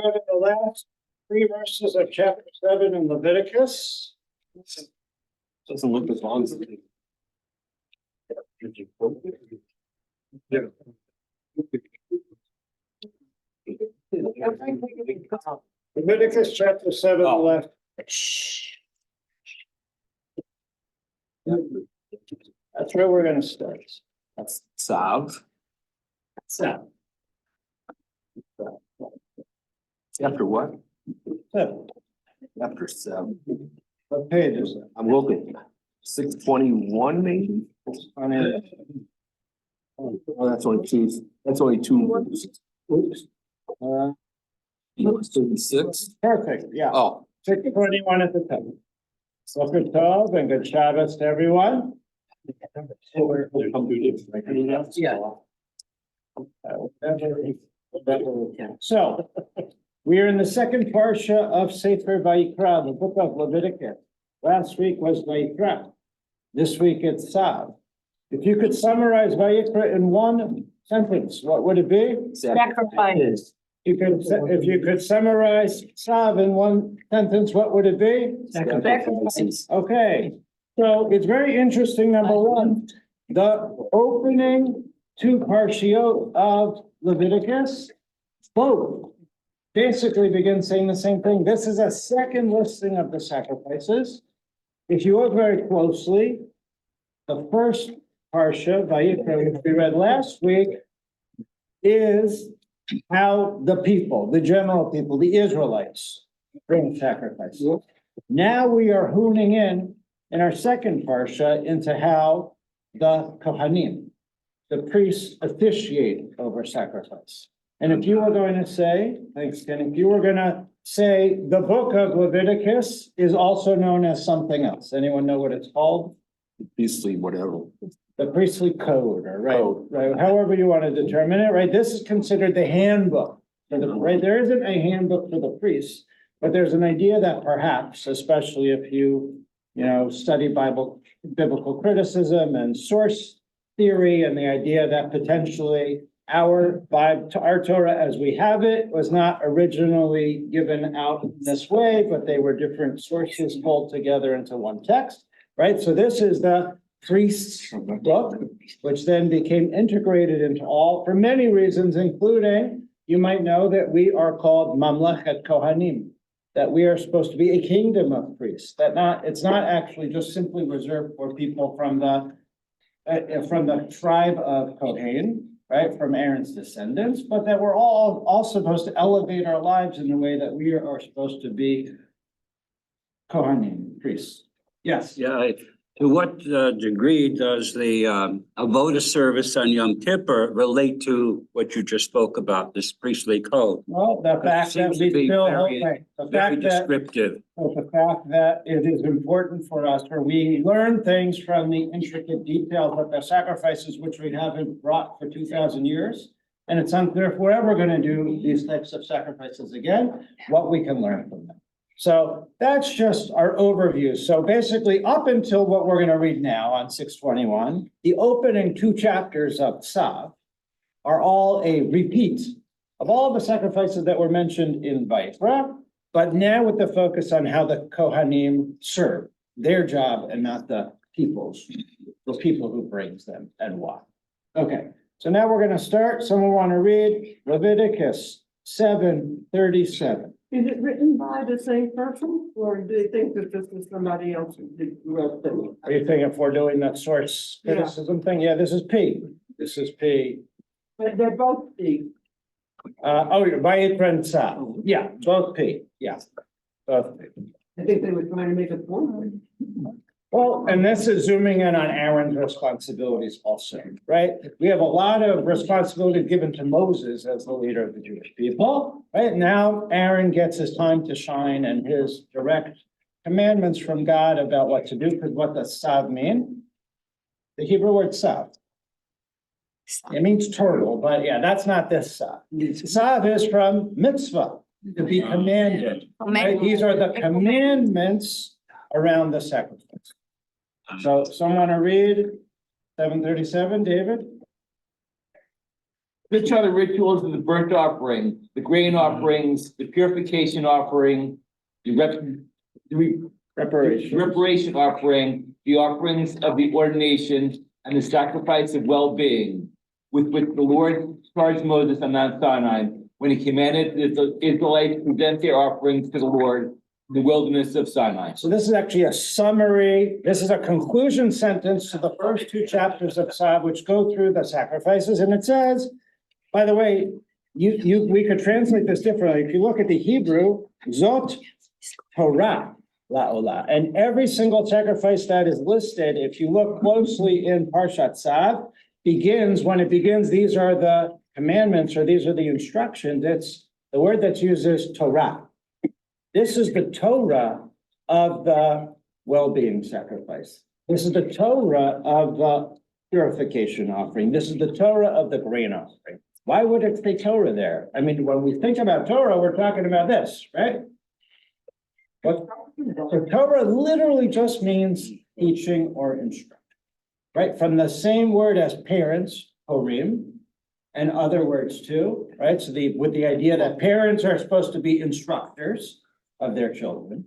go to the last three verses of chapter 7 in Leviticus. Doesn't look as long as it is. Yeah. Leviticus chapter 7, the left. That's where we're going to start. That's Sav. So, After what? 7. After 7. What page is it? I'm looking. 621 maybe? On it. Oh, that's only two. That's only two. Uh, 36. Perfect, yeah. Oh, 621 at the top. Boker Tov and good Shabbos to everyone. yeah. So, we are in the second parsha of Sefer Vayikra, the book of Leviticus. Last week was Vayikra. This week it's Sav. If you could summarize Vayikra in one sentence, what would it be? Sacrifice. If you could summarize Sav in one sentence, what would it be? Sacrifices. Okay, so it's very interesting, number one, the opening two parshiot of Leviticus, both basically begin saying the same thing. This is a second listing of the sacrifices. If you look very closely, the first parsha, Vayikra, which we read last week, is how the people, the general people, the Israelites, bring sacrifice. Now we are honing in our second parsha into how the Kohanim, the priests, officiate over sacrifice. And if you were going to say, thanks, Ken, if you were going to say the book of Leviticus is also known as something else, anyone know what it's called? Priestly, whatever. The priestly code, or Code. right, however you want to determine it, right? This is considered the handbook for the, right? There isn't a handbook for the priests, but there's an idea that perhaps, especially if you study biblical criticism and source theory, and the idea that potentially our Torah as we have it was not originally given out in this way, but they were different sources pulled together into one text, right? So this is the priest's book, which then became integrated into all, for many reasons, including, you might know that we are called Mamlechet Kohanim, that we are supposed to be a kingdom of priests, it's not actually just simply reserved for people from the tribe of Kohen, right, from Aaron's descendants, but that we're all supposed to elevate our lives in the way that we are supposed to be Kohanim, priests. Yes. Yeah, to what degree does the avoda service on Yom Kippur relate to what you just spoke about, this priestly code? Well, the fact that seems to we be still, very- the Very fact that, descriptive. the fact that it is important for us, where we learn things from the intricate details of the sacrifices which we haven't brought for 2,000 years. And it's unclear if we're ever going to do these types of sacrifices again, what we can learn from them. So that's just our overview. So basically, up until what we're going to read now on 621, the opening two chapters of Sav are all a repeat of all the sacrifices that were mentioned in Vayikra, but now with the focus on how the Kohanim serve their job and not the people who brings them and why. Okay, so now we're going to start. Someone want to read Leviticus 7:37. Is it written by the same person, or do they think that this is somebody else who wrote them? Are you thinking if we're doing that source criticism thing? Yeah, this is P. This is P. But they're both the, Vayikra and Sav. Yeah, both P. Yeah. Both P. I think they were trying to make a point. Well, and this is zooming in on Aaron's responsibilities also, right? We have a lot of responsibility given to Moses as the leader of the Jewish people, right? Now Aaron gets his time to shine and his direct commandments from God about what to do, because what does Sav mean? The Hebrew word Sav. It means turtle, but yeah, that's not this Sav. Sav is from mitzvah, to be commanded, right? These are the commandments around the sacrifice. So someone to read 737, David? Which are the rituals of the burnt offering, the grain offerings, the purification offering, the reparation offering, the offerings of the ordination, and the sacrifice of well-being, with which the Lord charged Moses on Mount Sinai when he commanded the Israelites to present their offerings to the Lord in the wilderness of Sinai. So this is actually a summary. This is a conclusion sentence to the first two chapters of Psalm, which go through the sacrifices. And it says, by the way, we could translate this differently. If you look at the Hebrew, Zot Torah La'olah, and every single sacrifice that is listed, if you look closely in Parshat Tzav, when it begins, these are the commandments, or these are the instructions. It's the word that's used is Torah. This is the Torah of the well-being sacrifice. This is the Torah of the purification offering. This is the Torah of the grain offering. Why would it say Torah there? I mean, when we think about Torah, we're talking about this, right? So Torah literally just means teaching or instruct, right? From the same word as parents, horim, and other words too, right? So with the idea that parents are supposed to be instructors of their children,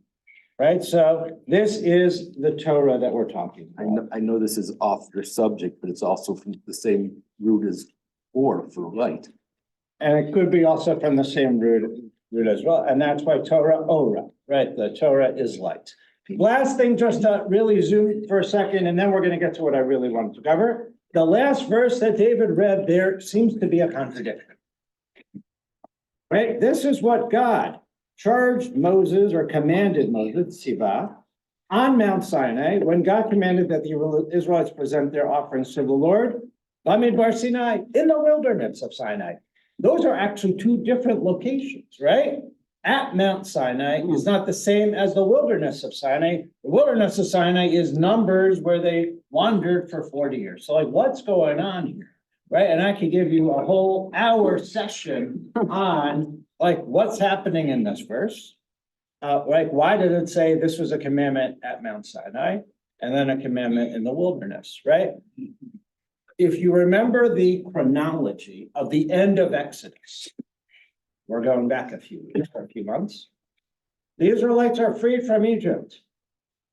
right? So this is the Torah that we're talking about. I know this is off your subject, but it's also from the same root as or for light. And it could be also from the same root as well. And that's why Torah Ora, right? The Torah is light. Last thing, just to really zoom for a second, and then we're going to get to what I really wanted to cover. The last verse that David read there seems to be a contradiction, right? This is what God charged Moses or commanded Moses, Siva, on Mount Sinai, when God commanded that the Israelites present their offerings to the Lord, Bamidbar Sinai, in the wilderness of Sinai. Those are actually two different locations, right? At Mount Sinai is not the same as the wilderness of Sinai. The wilderness of Sinai is Numbers, where they wandered for 40 years. So like, what's going on here, right? And I could give you a whole hour session on like what's happening in this verse. Like, why did it say this was a commandment at Mount Sinai and then a commandment in the wilderness, right? If you remember the chronology of the end of Exodus, we're going back a few weeks or a few months. The Israelites are freed from Egypt.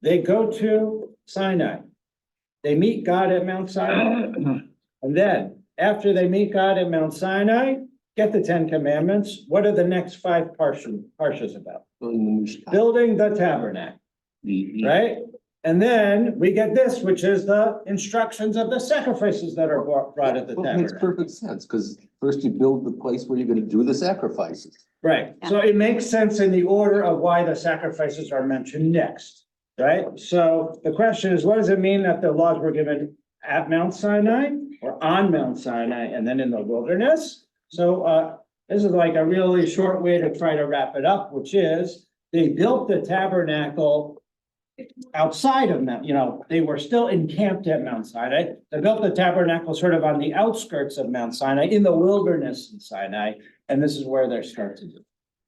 They go to Sinai. They meet God at Mount Sinai. And then after they meet God at Mount Sinai, get the 10 Commandments. What are the next 5 parshas about? Building the tabernacle, right? And then we get this, which is the instructions of the sacrifices that are brought at the Well, it makes tabernacle. perfect sense, because first you build the place where you're gonna do the sacrifices. Right, so it makes sense in the order of why the sacrifices are mentioned next, right? So the question is, what does it mean that the laws were given at Mount Sinai or on Mount Sinai and then in the wilderness? So this is like a really short way to try to wrap it up, which is they built the tabernacle outside of Mount, they were still encamped at Mount Sinai. They built the tabernacle sort of on the outskirts of Mount Sinai, in the wilderness in Sinai, and this is where they start to do.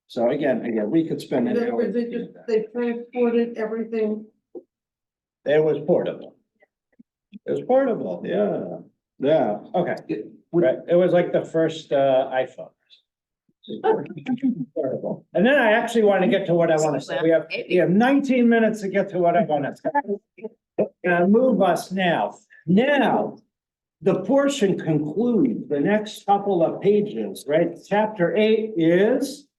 So again, we could spend In an other hour. words, they transported everything. It was portable. It was portable, yeah, okay. Right, it was like the first iPhone. Portable. And then I actually want to get to what I want to say. We have 19 minutes to get to what I want to say. Move us now. Now, the portion concludes the next couple of pages, right? Chapter 8 is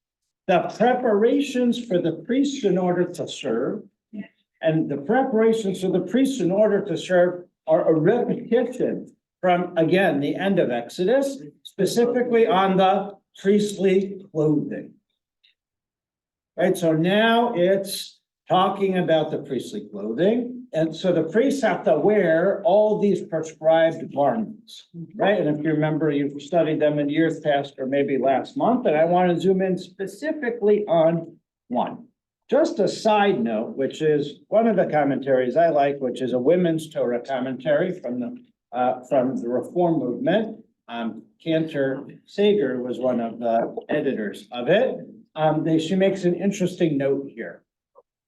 the preparations for the priests in order to serve. And the preparations for the priests in order to serve are a repetition from, again, the end of Exodus, specifically on the priestly clothing. Right, so now it's talking about the priestly clothing. And so the priests have to wear all these prescribed garments, right? And if you remember, you've studied them in years past or maybe last month, and I want to zoom in specifically on one. Just a side note, which is one of the commentaries I like, which is a women's Torah commentary from the Reform movement. Cantor Sager was one of the editors of it. She makes an interesting note here.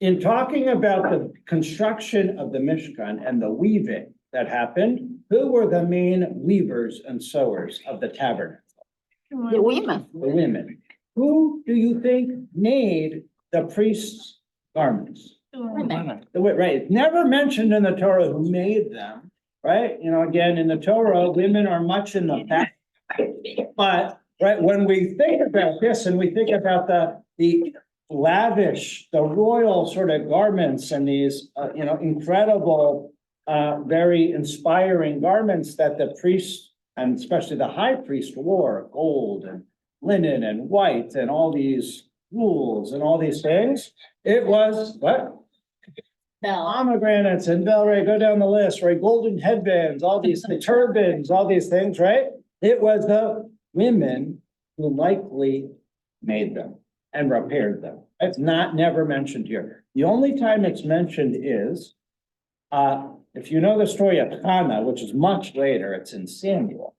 In talking about the construction of the Mishkan and the weaving that happened, who were the main weavers and sewers of the tabernacle? The women. the women. Who do you think made the priest's garments? Women. Right, it's never mentioned in the Torah who made them, right? You know, again, in the Torah, women are much in the back. But, right, when we think about this and we think about the lavish, the royal sort of garments and these, incredible, very inspiring garments that the priest and especially the high priest wore, gold and linen and white and all these jewels and all these things. It was what? Pomegranates and Velray, go down the list, right? Golden headbands, all these, the turbans, all these things, right? It was the women who likely made them and repaired them. It's not never mentioned here. The only time it's mentioned is, if you know the story of Hannah, which is much later, it's in Samuel,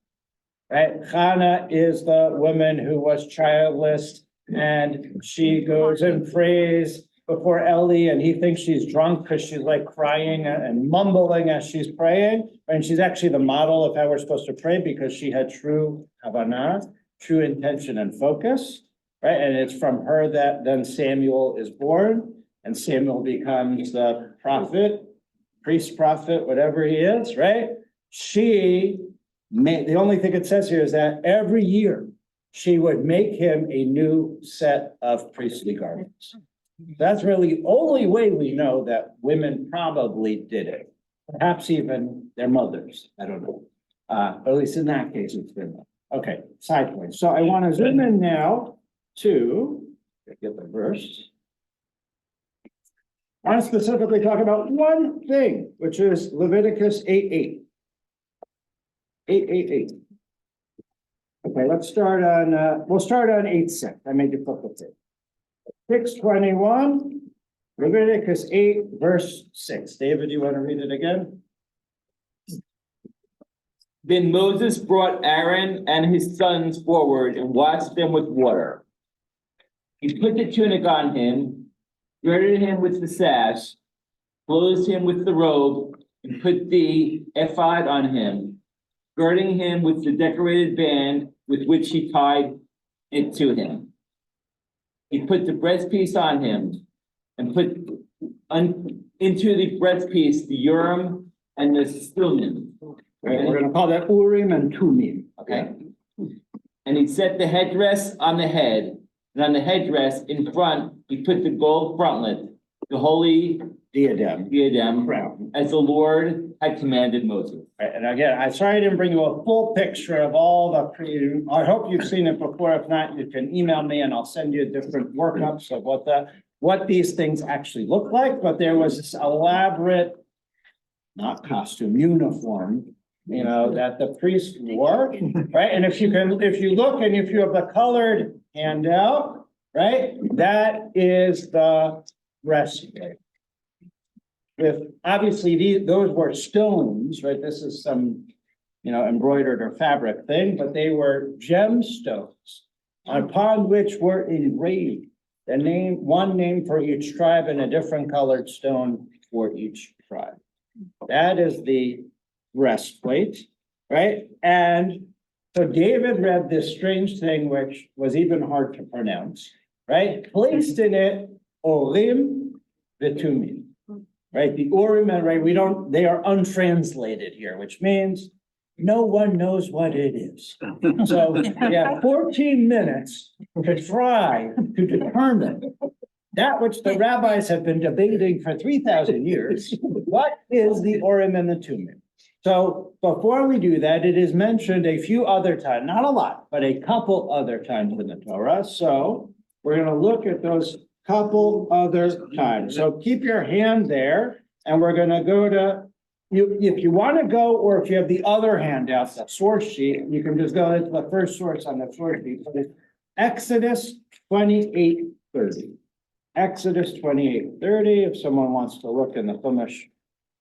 right? Hannah is the woman who was childless and she goes and prays before Eli and he thinks she's drunk because she's like crying and mumbling as she's praying. And she's actually the model of how we're supposed to pray because she had true kavanah, true intention and focus, right? And it's from her that then Samuel is born and Samuel becomes the prophet, priest, prophet, whatever he is, right? She made, the only thing it says here is that every year she would make him a new set of priestly garments. That's really the only way we know that women probably did it. Perhaps even their mothers, I don't know. At least in that case, it's been, okay, side point. So I want to zoom in now to get the verse. I want to specifically talk about one thing, which is Leviticus 8:8. 8:8. Okay, let's start on, we'll start on 8:6. I made you flip it. 6:21, Leviticus 8, verse 6. David, you want to read it again? Then Moses brought Aaron and his sons forward and washed them with water. He put the tunic on him, girded him with the sash, clothed him with the robe, and put the ephod on him, girding him with the decorated band with which he tied it to him. He put the breastpiece on him and put into the breastpiece the Urim and the Thummim. Right, we're gonna call that Urim and Tumim, Okay. And he set the headdress on the head, and on the headdress in front, he put the gold frontlet, the holy Diadem. crown, as the Lord had commanded Moses. Right, and again, I'm sorry I didn't bring you a full picture of all the I hope you've seen it before. If not, you can email me and I'll send you different workups of what these things actually look like. But there was this elaborate, not costume, uniform, that the priest wore, right? And if you look and if you have the colored handout, right, that is the breastplate. With obviously those were stones, right? This is some, embroidered or fabric thing, but they were gemstones upon which were engraved one name for each tribe and a different colored stone for each tribe. That is the breastplate, right? And so David read this strange thing, which was even hard to pronounce, right? Placed in it, Urim v'Tumim. Right, the Urim and right, they are untranslated here, which means no one knows what it is. So we have 14 minutes to try to determine that which the rabbis have been debating for 3,000 years. What is the Urim and the Tumim? So before we do that, it is mentioned a few other times, not a lot, but a couple other times in the Torah. So we're going to look at those couple other times. So keep your hand there and we're going to go to, if you want to go, or if you have the other handout, the source sheet, you can just go to the first source on the source sheet. So it's Exodus 28:30. Exodus 28:30. If someone wants to look in the Chumash,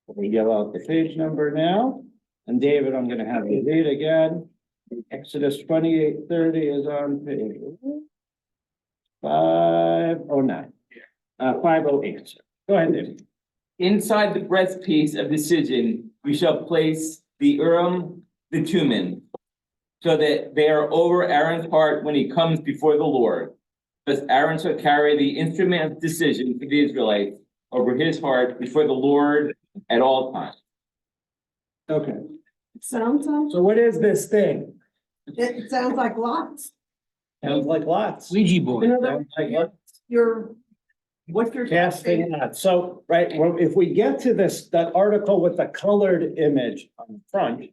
we yell out the page number now. And David, I'm going to have you read again. Exodus 28:30 is on page 509, 508. Go ahead, David. Inside the breastpiece of decision, we shall place the Urim, the Tumim. so that they are over Aaron's heart when he comes before the Lord. Thus Aaron shall carry the instrument of decision for the Israelites over his heart before the Lord at all times. Okay, It sounds like, so what is this thing? it sounds like lots. Sounds like lots. Ouija board. In other Sounds like lots. What you're Casting lots. So, right, well, if we get to this, that article with the colored image on the front,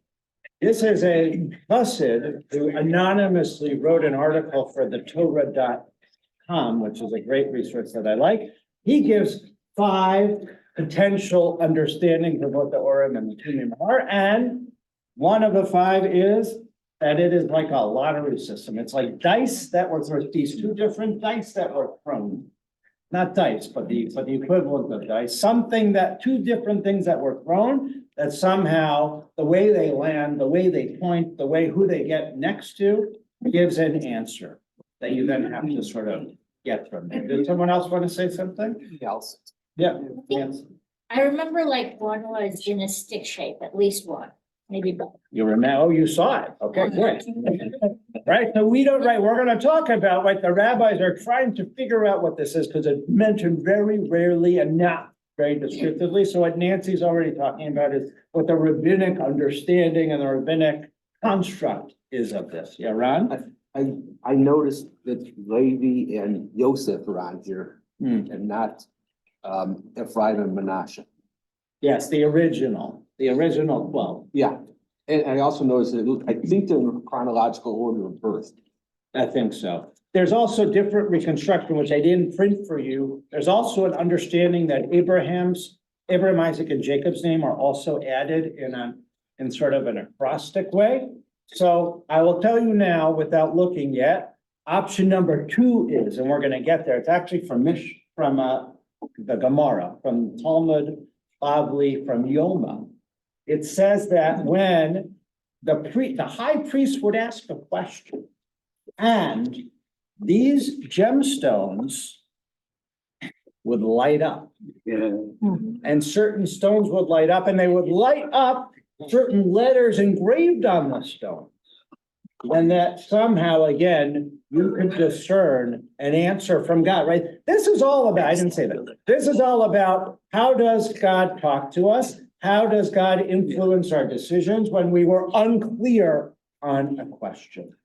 this is a Hussid who anonymously wrote an article for the Torah.com, which is a great resource that I like. He gives 5 potential understandings of what the Urim and the Thummim are, and one of the 5 is that it is like a lottery system. It's like dice that were, these 2 different dice that were thrown. Not dice, but the equivalent of dice, something that 2 different things that were thrown, that somehow the way they land, the way they point, the way who they get next to gives an answer that you then have to sort of get from there. Did someone else want to say something? Else. Yeah. Yes. I remember like one was in a stick shape, at least one, maybe both. You remember, oh, you saw it. Okay, great. Right, so we don't, right, we're gonna talk about, like, the rabbis are trying to figure out what this is, because it's mentioned very rarely and not very descriptively. So what Nancy's already talking about is what the rabbinic understanding and the rabbinic construct is of this. Yeah, Ron? I noticed that Levi and Yosef are on here and not Ephraim and Manasseh. Yes, the original 12. Yeah, and I also noticed that I think they're in chronological order of birth. I think so. There's also different reconstruction, which I didn't print for you. There's also an understanding that Abraham, Isaac, and Jacob's name are also added in sort of an acrostic way. So I will tell you now, without looking yet, option number 2 is, and we're gonna get there, it's actually from the Gemara, from Talmud Bavli, from Yoma. It says that when the high priest would ask a question, and these gemstones would light up, Yeah. and certain stones would light up, and they would light up certain letters engraved on the stone. And that somehow, again, you could discern an answer from God, right? This is all about, I didn't say that. This is all about, how does God talk to us? How does God influence our decisions when we were unclear on a question?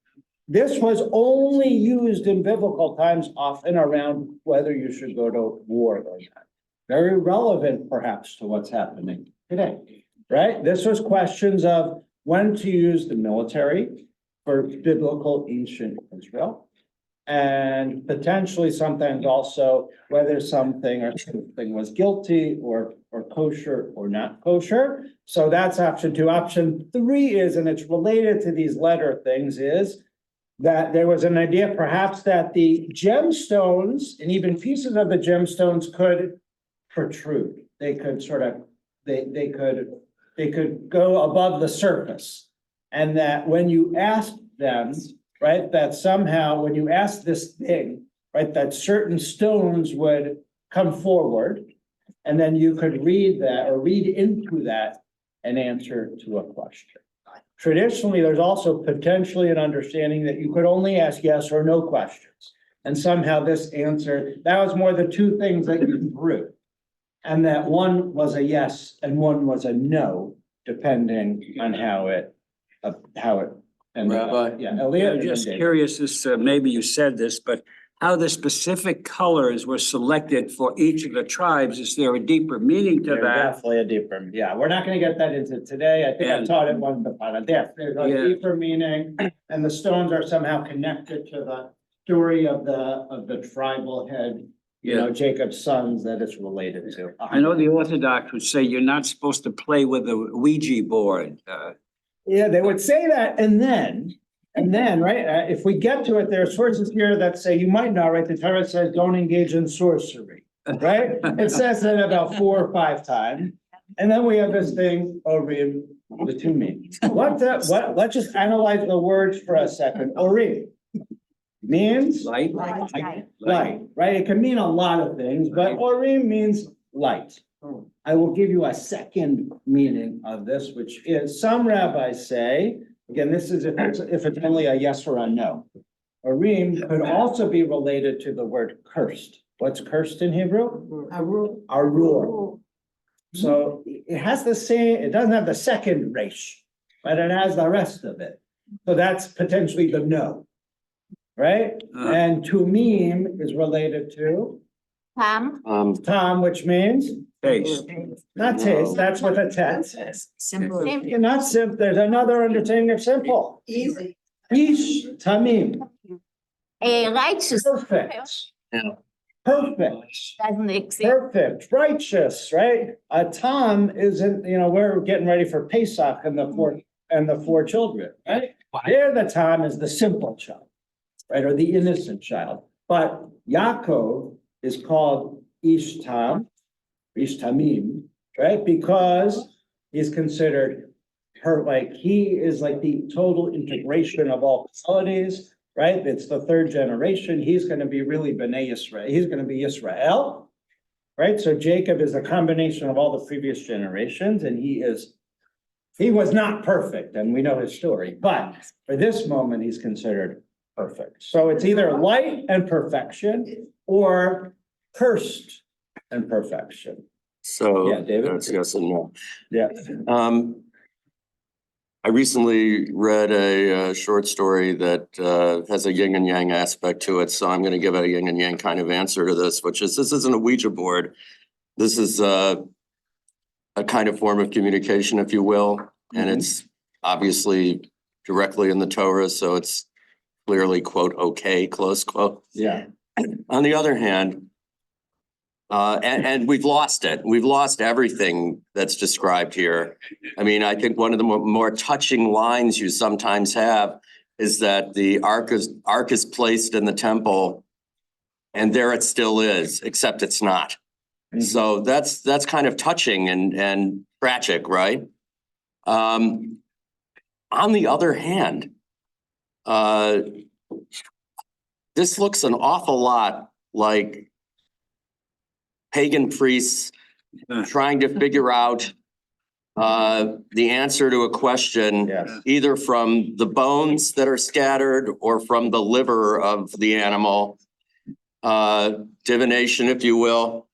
This was only used in biblical times, often around whether you should go to war or not. Very relevant, perhaps, to what's happening today, right? This was questions of when to use the military for biblical ancient Israel. And potentially sometimes also whether something was guilty or kosher or not kosher. So that's option 2. Option 3 is, and it's related to these letter things, is that there was an idea perhaps that the gemstones and even pieces of the gemstones could protrude. They could sort of, they could go above the surface. And that when you ask them, right, that somehow when you ask this thing, right, that certain stones would come forward, and then you could read that or read into that an answer to a question. Traditionally, there's also potentially an understanding that you could only ask yes or no questions. And somehow this answer, that was more the 2 things that you drew. And that one was a yes and one was a no, depending on how it ended up. Rabbi? Yeah, Elliot. I'm and just then David. curious, maybe you said this, but how the specific colors were selected for each of the tribes, is there a deeper meaning to There's that? definitely a deeper, yeah, we're not gonna get that into today. I think I And- taught it one, but there's a Yeah. deeper meaning, and the stones are somehow connected to the story of the tribal head, you know, Jacob's sons that it's related to. I know the Orthodox would say you're not supposed to play with the Ouija board. Yeah, they would say that, and then, right, if we get to it, there are sources here that say, you might know, right, the Torah says, don't engage in sorcery, right? It says that about 4 or 5 times. And then we have this thing, Urim, the Thummim. Let's just analyze the words for a second. Urim means Light? light, right? It can mean a lot of things, but Urim means light. I will give you a second meaning of this, which is, some rabbis say Again, this is if it's only a yes or a no. Urim could also be related to the word cursed. What's cursed in Hebrew? Arur. So it has the same, it doesn't have the second resh, but it has the rest of it. So that's potentially the no. Right? And tumim is related to tam, which means Taste. not taste, that's with a tet. Simple. You're not simple, there's another understanding of simple. Easy. Ish tamim, Righteous perfect. Yeah. Perfect, doesn't exist. perfect, righteous, right? A tam isn't, we're getting ready for Pesach and the four children, right? There, the tam is the simple child, right, or the innocent child. But Yaakov is called Ish Tamim, right? Because he's considered he is like the total integration of all qualities, right? It's the third generation. He's going to be really B'nai Yisrael. He's going to be Yisrael, right? So Jacob is a combination of all the previous generations, and he was not perfect, and we know his story, but for this moment, he's considered perfect. So it's either light and perfection or cursed and perfection. So Yeah, David? that's yes and no. Yeah. I recently read a short story that has a yin and yang aspect to it. So I'm going to give a yin and yang kind of answer to this, which is this isn't a Ouija board. This is a kind of form of communication, if you will. And it's obviously directly in the Torah. So it's clearly, quote, okay, close quote. Yeah. On the other hand, and we've lost it. We've lost everything that's described here. I mean, I think one of the more touching lines you sometimes have is that the ark is placed in the temple, and there it still is, except it's not. So that's kind of touching and tragic, right? On the other hand, this looks an awful lot like pagan priests trying to figure out the answer to a question, Yes. either from the bones that are scattered or from the liver of the animal, divination, if you will,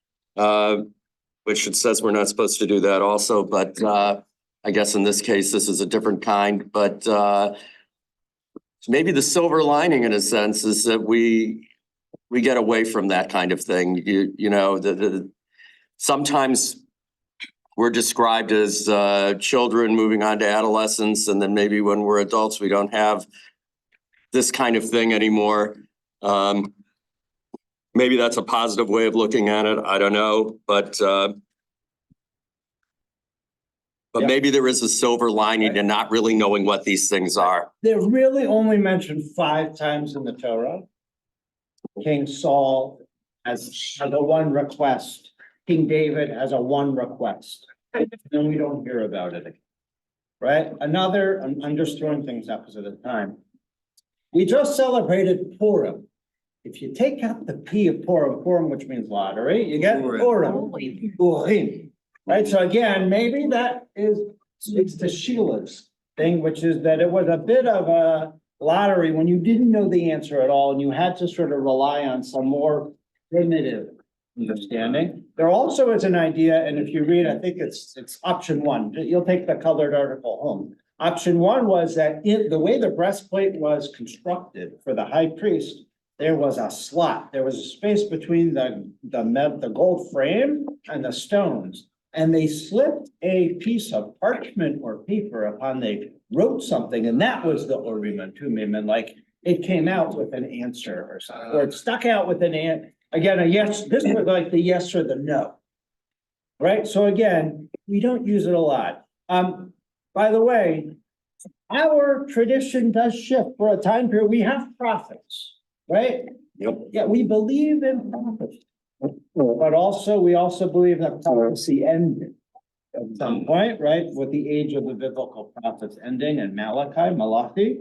which it says we're not supposed to do that also, but I guess in this case, this is a different kind. But maybe the silver lining in a sense is that we get away from that kind of thing. Sometimes we're described as children moving on to adolescence, and then maybe when we're adults, we don't have this kind of thing anymore. Maybe that's a positive way of looking at it. I don't know, but maybe there is a silver lining to not really knowing what these things are. They're really only mentioned 5 times in the Torah. King Saul has a one request. King David has a one request. And we don't hear about it again. Right? I'm just throwing things up at a time. We just celebrated Purim. If you take out the P of Purim, which means lottery, you get Purim. Urim. Right? So again, maybe that speaks to Sheila's thing, which is that it was a bit of a lottery when you didn't know the answer at all and you had to sort of rely on some more primitive understanding. There also is an idea, and if you read, I think it's option 1, you'll take the colored article home. Option 1 was that the way the breastplate was constructed for the high priest, there was a slot, there was a space between the gold frame and the stones. And they slipped a piece of parchment or paper upon they wrote something, and that was the Urim and Tumim, and like it came out with an answer or something, or it stuck out with an answer. Again, a yes, this was like the yes or the no. Right? So again, we don't use it a lot. By the way, our tradition does shift for a time period. We have prophets, right? Yep. Yeah, we believe in prophets. But we also believe that prophecy ended at some point, right? With the age of the biblical prophets ending in Malachi,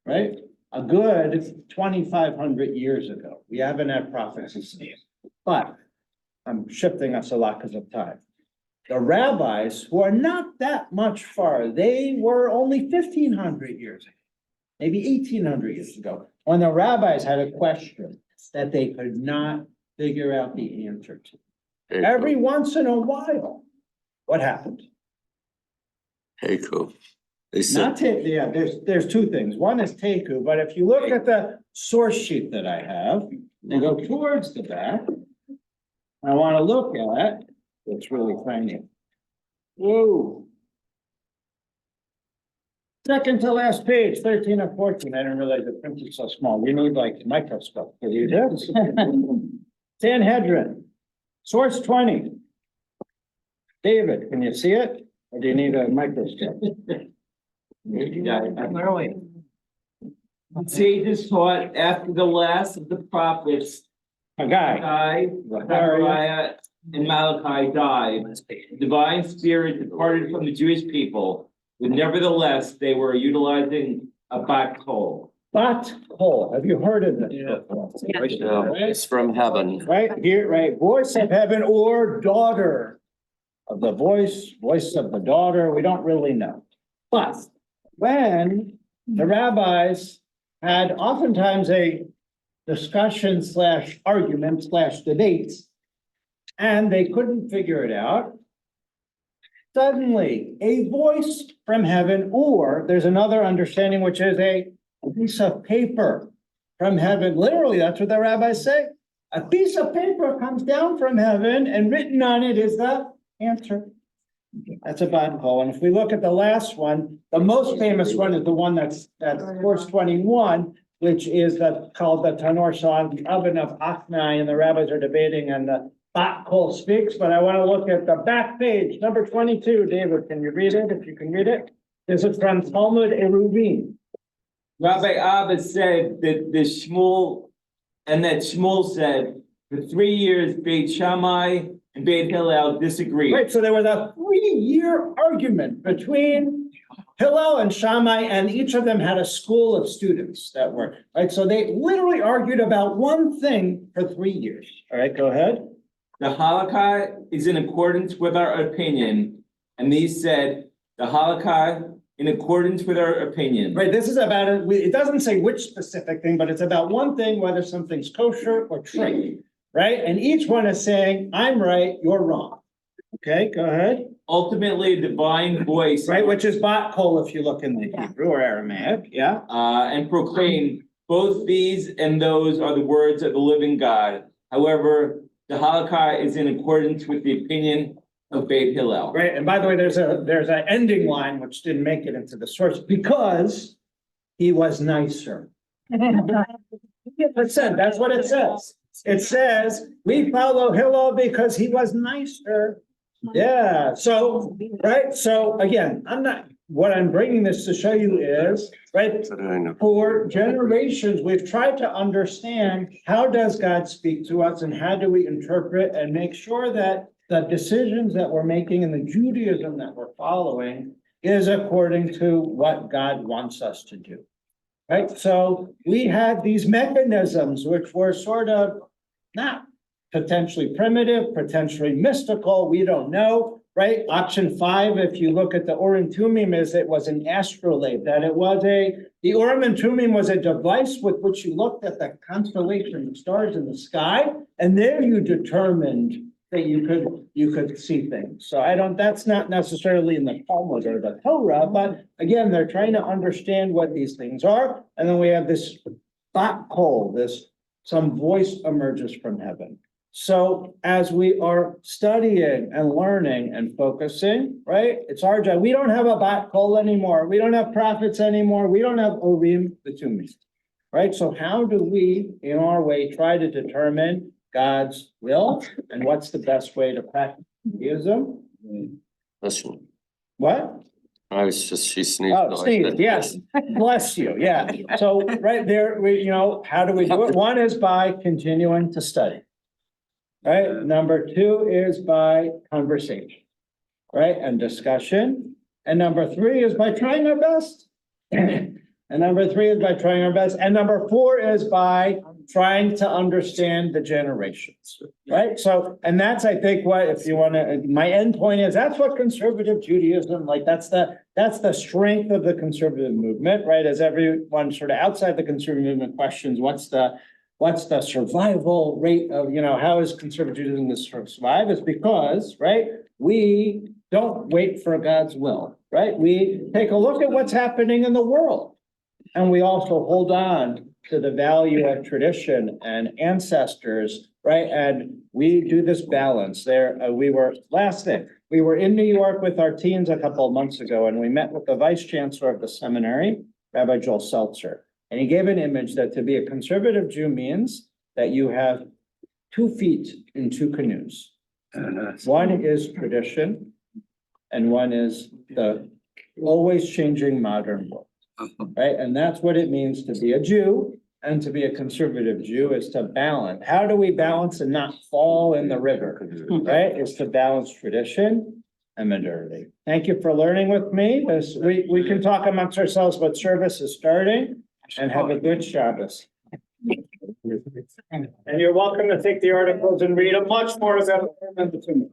right? A good 2,500 years ago. We haven't had prophecy since. But I'm shifting us a lot because of time. the rabbis, who are not that much far, they were only 1,500 years ago, maybe 1,800 years ago, when the rabbis had a question that they could not figure out the answer to. Every once in a while, what happened? Heiku. They said, Not take, yeah, there's two things. One is Teku, but if you look at the source sheet that I have and go towards the back, I want to look at, it's really tiny. Whoa. Second to last page, 13 or 14. I didn't realize the print is so small. You need like a microscope for these. Sanhedrin, source 20. David, can you see it? Or do you need a microscope? Where are we? Sages taught after the last of the prophets, A guy. Zechariah, and Malachi died. The divine spirit departed from the Jewish people, but nevertheless, they were utilizing a bat kol. Bat kol, have you heard of this? it's from heaven. Right here, right, voice of heaven or daughter of the voice of the daughter, we don't really know. But when the rabbis had oftentimes a discussion / argument / debates, and they couldn't figure it out, suddenly a voice from heaven, or there's another understanding, which is a piece of paper from heaven. Literally, that's what the rabbis say. A piece of paper comes down from heaven, and written on it is the answer. That's a bat kol. And if we look at the last one, the most famous one is the one that's verse 21, which is called the Tanor Song, the oven of Achnai, and the rabbis are debating, and the bat kol speaks. But I want to look at the back page, number 22. David, can you read it? If you can read it. This is from Talmud Eruvin. Rabbi Abba said that Shmuel said, for 3 years, Beit Shammai and Beit Hillel disagreed. Right, so there was a 3-year argument between Hillel and Shammai, and each of them had a school of students that were, right? So they literally argued about one thing for 3 years. All right, go ahead. The halakha is in accordance with our opinion, and these said, the halakha in accordance with our opinion. Right, this is about, it doesn't say which specific thing, but it's about one thing, whether something's kosher or trade, right? And each one is saying, I'm right, you're wrong. Okay, go ahead. Ultimately, a divine voice. Right, which is bat kol if you look in the Hebrew or Aramaic, yeah. And proclaim both these and those are the words of the living God. However, the halakha is in accordance with the opinion of Beit Hillel. Right, and by the way, there's an ending line which didn't make it into the source because he was nicer. That's what it says. It says, we follow Hillel because he was nicer. Yeah, so, right, so again, what I'm bringing this to show you is, right, for generations, we've tried to understand how does God speak to us and how do we interpret and make sure that the decisions that we're making and the Judaism that we're following is according to what God wants us to do. Right, so we had these mechanisms which were sort of not potentially primitive, potentially mystical, we don't know, right? Option 5, if you look at the Urim Tumim, is it was an astrolabe, that it was the Urim and Tumim was a device with which you looked at the constellation, the stars in the sky, and there you determined that you could see things. So that's not necessarily in the Talmud or the Torah, but again, they're trying to understand what these things are. And then we have this bat kol, some voice emerges from heaven. So as we are studying and learning and focusing, right, it's our job. We don't have a bat kol anymore. We don't have prophets anymore. We don't have Urim Tumim, right? So how do we, in our way, try to determine God's will and what's the best way to practice Judaism? Listen, What? she sneezed. Oh, sneezed, yes. Bless you, yeah. So right there, how do we do it? One is by continuing to study. Right, number 2 is by conversation, right, and discussion. And number 3 is by trying our best. And number 3 is by trying our best. And number 4 is by trying to understand the generations, right? So, and that's, I think, what, if you wanna, my end point is, that's what conservative Judaism, like, that's the strength of the conservative movement, right? As everyone sort of outside the conservative movement questions, what's the survival rate of, how is conservative Judaism to survive? Is because, right, we don't wait for God's will, right? We take a look at what's happening in the world. And we also hold on to the value of tradition and ancestors, right? And we do this balance there. We were in New York with our teens a couple of months ago, and we met with the vice chancellor of the seminary, Rabbi Joel Seltzer. And he gave an image that to be a conservative Jew means that you have 2 feet in 2 canoes. One is tradition, and one is the always changing modern world. Right, and that's what it means to be a Jew and to be a conservative Jew is to balance. How do we balance and not fall in the river? Right, is to balance tradition and modernity. Thank you for learning with me. We can talk amongst ourselves, but service is starting, and have a good Shabbos. And you're welcome to take the articles and read them much more about it.